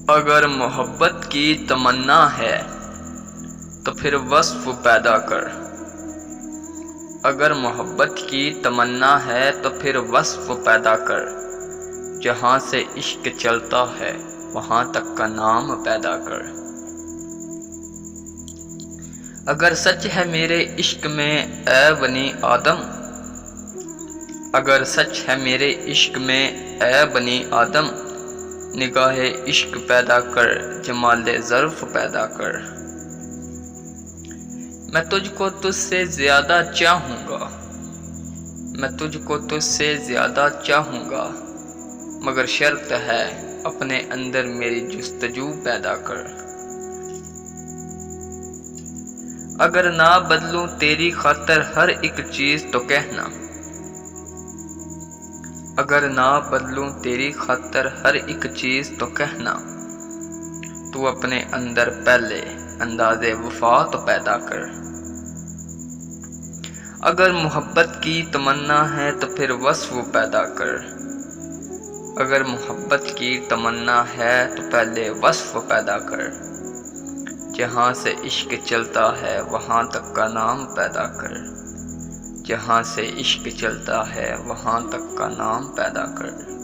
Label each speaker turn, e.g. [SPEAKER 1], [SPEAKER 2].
[SPEAKER 1] اگر محبت کی تمنا ہے تو پھر وصف پیدا کر۔ اگر محبت کی تمنا ہے تو پھر وصف پیدا کر۔ جہاں سے عشق چلتا ہے وہاں تک کا نام پیدا کر۔ اگر سچ ہے میرے عشق میں اے بنی آدم، اگر سچ ہے میرے عشق میں اے بنی آدم، نگاہ عشق پیدا کر، جمال ظرف پیدا کر۔ میں تجھ کو تجھ سے زیادہ چاہوں گا، میں تجھ کو تجھ سے زیادہ چاہوں گا، مگر شرط ہے اپنے اندر میری جستجو پیدا کر۔ اگر نہ بدلوں تیری خاطر ہر ایک چیز تو کہنا، اگر نہ بدلوں تیری خاطر ہر ایک چیز تو کہنا، تو اپنے اندر پہلے انداز وفا تو پیدا کر۔ اگر محبت کی تمنا ہے تو پھر وصف پیدا کر۔ اگر محبت کی تمنا ہے تو پہلے وصف پیدا کر۔ جہاں سے عشق چلتا ہے وہاں تک کا نام پیدا کر۔ جہاں سے عشق چلتا ہے وہاں تک کا نام پیدا کر۔